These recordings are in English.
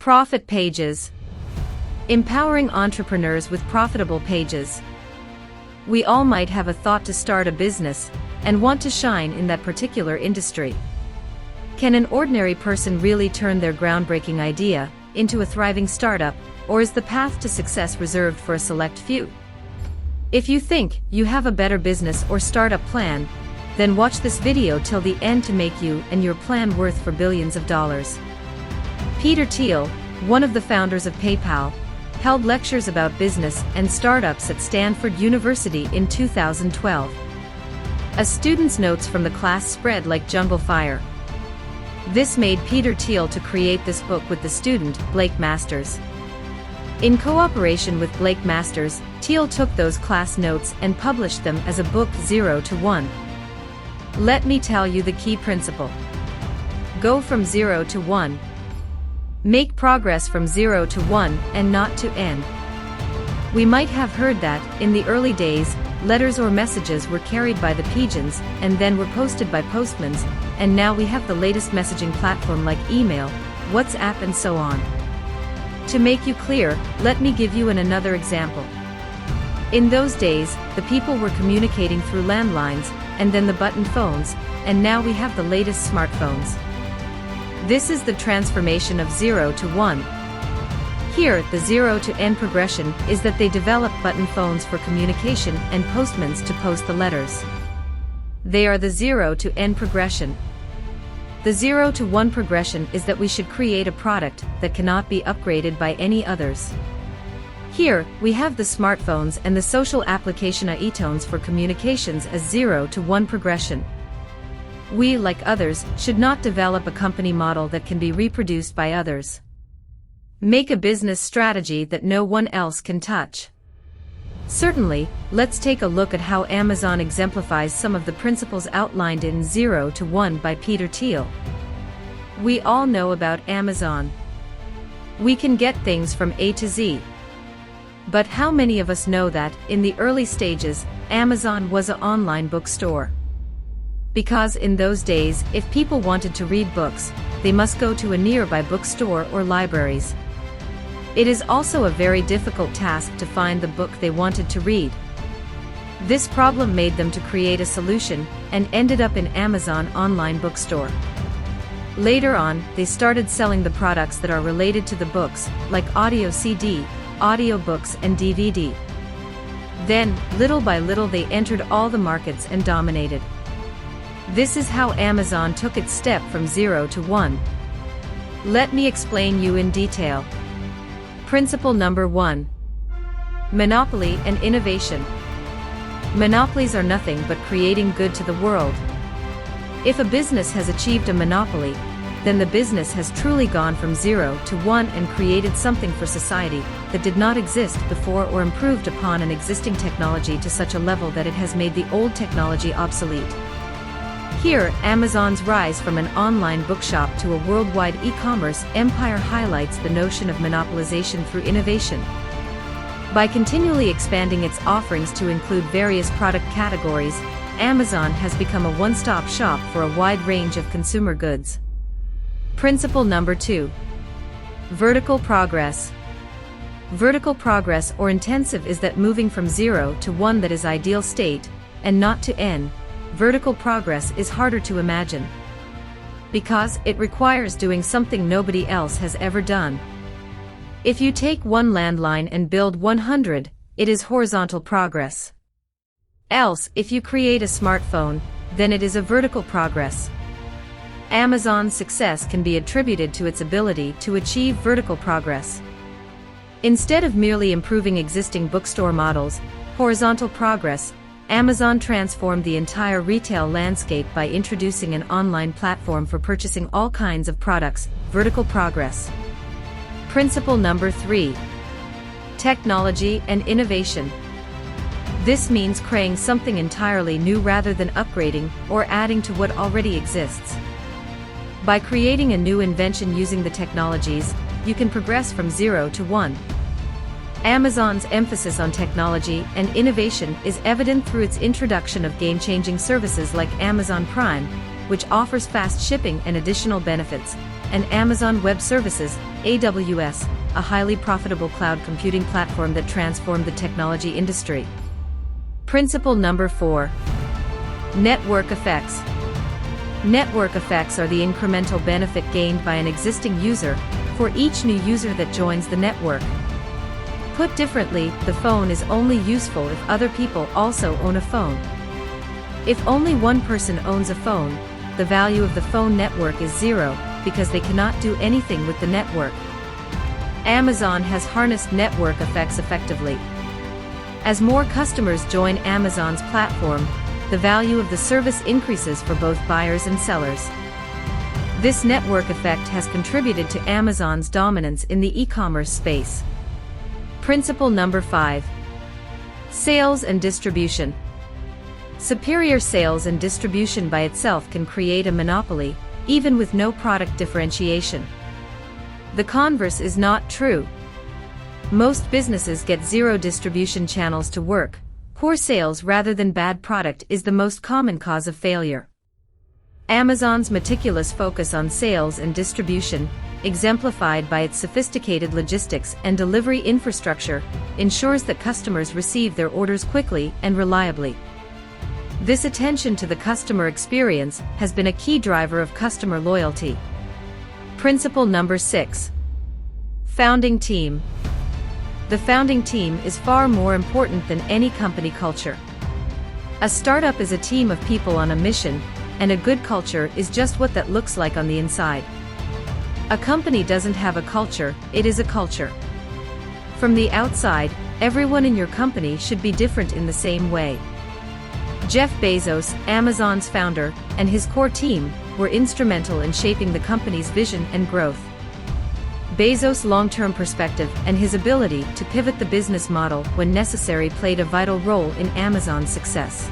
Profit pages. Empowering entrepreneurs with profitable pages. We all might have a thought to start a business and want to shine in that particular industry. Can an ordinary person really turn their groundbreaking idea into a thriving startup, or is the path to success reserved for a select few? If you think you have a better business or startup plan, then watch this video till the end to make you and your plan worth for billions of dollars. Peter Thiel, one of the founders of PayPal, held lectures about business and startups at Stanford University in 2012. A student's notes from the class spread like jungle fire. This made Peter Thiel to create this book with the student, Blake Masters. In cooperation with Blake Masters, Thiel took those class notes and published them as a book 0 to 1. Let me tell you the key principle. Go from 0 to 1. Make progress from 0 to 1 and not to N. We might have heard that, in the early days, letters or messages were carried by the pigeons and then were posted by postmen, and now we have the latest messaging platform like email, WhatsApp and so on. To make you clear, let me give you another example. In those days, the people were communicating through landlines, and then the button phones, and now we have the latest smartphones. This is the transformation of 0 to 1. Here, the 0 to N progression is that they developed button phones for communication and postmen to post the letters. They are the 0 to N progression. The 0 to 1 progression is that we should create a product that cannot be upgraded by any others. Here, we have the smartphones and the social application iTunes for communications as 0 to 1 progression. We, like others, should not develop a company model that can be reproduced by others. Make a business strategy that no one else can touch. Certainly, let's take a look at how Amazon exemplifies some of the principles outlined in 0 to 1 by Peter Thiel. We all know about Amazon. We can get things from A to Z. But how many of us know that, in the early stages, Amazon was an online bookstore? Because in those days, if people wanted to read books, they must go to a nearby bookstore or libraries. It is also a very difficult task to find the book they wanted to read. This problem made them to create a solution, and ended up in Amazon online bookstore. Later on, they started selling the products that are related to the books, like audio CD, audiobooks and DVD. Then, little by little they entered all the markets and dominated. This is how Amazon took its step from 0 to 1. Let me explain you in detail. Principle number 1. Monopoly and innovation. Monopolies are nothing but creating good to the world. If a business has achieved a monopoly, then the business has truly gone from 0 to 1 and created something for society that did not exist before, or improved upon an existing technology to such a level that it has made the old technology obsolete. Here, Amazon's rise from an online bookshop to a worldwide e-commerce empire highlights the notion of monopolization through innovation. By continually expanding its offerings to include various product categories, Amazon has become a one-stop shop for a wide range of consumer goods. Principle number 2. Vertical progress. Vertical progress or intensive is that moving from 0 to 1 that is ideal state, and not to N. Vertical progress is harder to imagine, because it requires doing something nobody else has ever done. If you take one landline and build 100, it is horizontal progress. Else, if you create a smartphone, then it is a vertical progress. Amazon's success can be attributed to its ability to achieve vertical progress. Instead of merely improving existing bookstore models, horizontal progress, Amazon transformed the entire retail landscape by introducing an online platform for purchasing all kinds of products, vertical progress. Principle number 3. Technology and innovation. This means creating something entirely new rather than upgrading or adding to what already exists. By creating a new invention using the technologies, you can progress from 0 to 1. Amazon's emphasis on technology and innovation is evident through its introduction of game-changing services like Amazon Prime, which offers fast shipping and additional benefits, and Amazon Web Services, AWS, a highly profitable cloud computing platform that transformed the technology industry. Principle number 4. Network effects. Network effects are the incremental benefit gained by an existing user for each new user that joins the network. Put differently, the phone is only useful if other people also own a phone. If only one person owns a phone, the value of the phone network is zero, because they cannot do anything with the network. Amazon has harnessed network effects effectively. As more customers join Amazon's platform, the value of the service increases for both buyers and sellers. This network effect has contributed to Amazon's dominance in the e-commerce space. Principle number 5. Sales and distribution. Superior sales and distribution by itself can create a monopoly, even with no product differentiation. The converse is not true. Most businesses get zero distribution channels to work. Poor sales rather than bad product is the most common cause of failure. Amazon's meticulous focus on sales and distribution, exemplified by its sophisticated logistics and delivery infrastructure, ensures that customers receive their orders quickly and reliably. This attention to the customer experience has been a key driver of customer loyalty. Principle number 6. Founding team. The founding team is far more important than any company culture. A startup is a team of people on a mission, and a good culture is just what that looks like on the inside. A company doesn't have a culture, it is a culture. From the outside, everyone in your company should be different in the same way. Jeff Bezos, Amazon's founder, and his core team were instrumental in shaping the company's vision and growth. Bezos' long-term perspective and his ability to pivot the business model when necessary played a vital role in Amazon's success.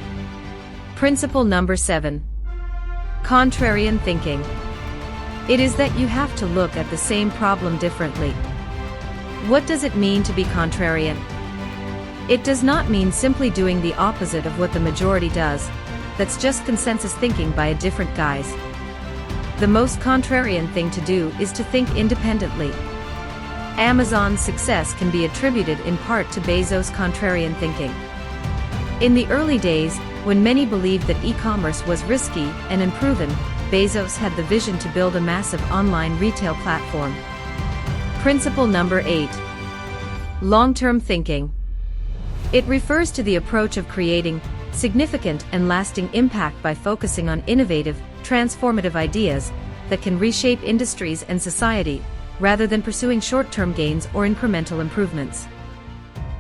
Principle number 7. Contrarian thinking. It is that you have to look at the same problem differently. What does it mean to be contrarian? It does not mean simply doing the opposite of what the majority does. That's just consensus thinking by a different guise. The most contrarian thing to do is to think independently. Amazon's success can be attributed in part to Bezos' contrarian thinking. In the early days, when many believed that e-commerce was risky and unproven, Bezos had the vision to build a massive online retail platform. Principle number 8. Long-term thinking. It refers to the approach of creating significant and lasting impact by focusing on innovative, transformative ideas that can reshape industries and society, rather than pursuing short-term gains or incremental improvements.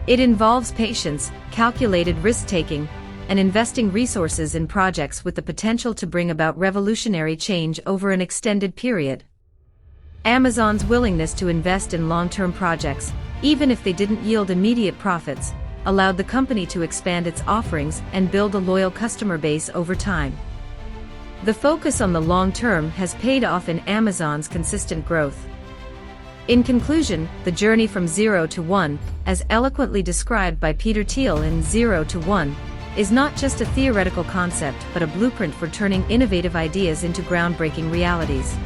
It involves patience, calculated risk-taking, and investing resources in projects with the potential to bring about revolutionary change over an extended period. Amazon's willingness to invest in long-term projects, even if they didn't yield immediate profits, allowed the company to expand its offerings and build a loyal customer base over time. The focus on the long term has paid off in Amazon's consistent growth. In conclusion, the journey from 0 to 1, as eloquently described by Peter Thiel in 0 to 1, is not just a theoretical concept but a blueprint for turning innovative ideas into groundbreaking realities.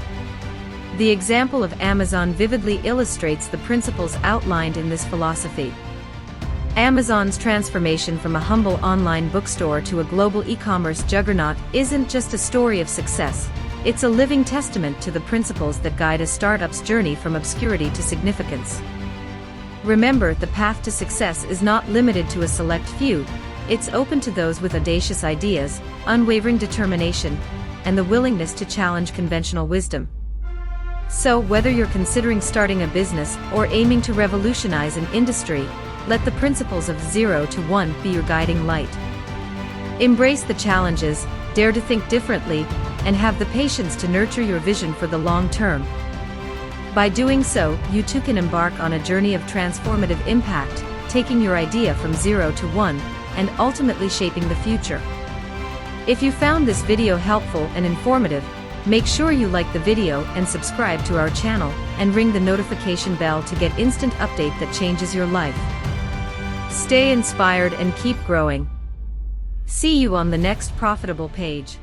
The example of Amazon vividly illustrates the principles outlined in this philosophy. Amazon's transformation from a humble online bookstore to a global e-commerce juggernaut isn't just a story of success, it's a living testament to the principles that guide a startup's journey from obscurity to significance. Remember, the path to success is not limited to a select few, it's open to those with audacious ideas, unwavering determination, and the willingness to challenge conventional wisdom. So, whether you're considering starting a business or aiming to revolutionize an industry, let the principles of 0 to 1 be your guiding light. Embrace the challenges, dare to think differently, and have the patience to nurture your vision for the long term. By doing so, you too can embark on a journey of transformative impact, taking your idea from 0 to 1, and ultimately shaping the future. If you found this video helpful and informative, make sure you like the video and subscribe to our channel, and ring the notification bell to get instant update that changes your life. Stay inspired and keep growing. See you on the next profitable page.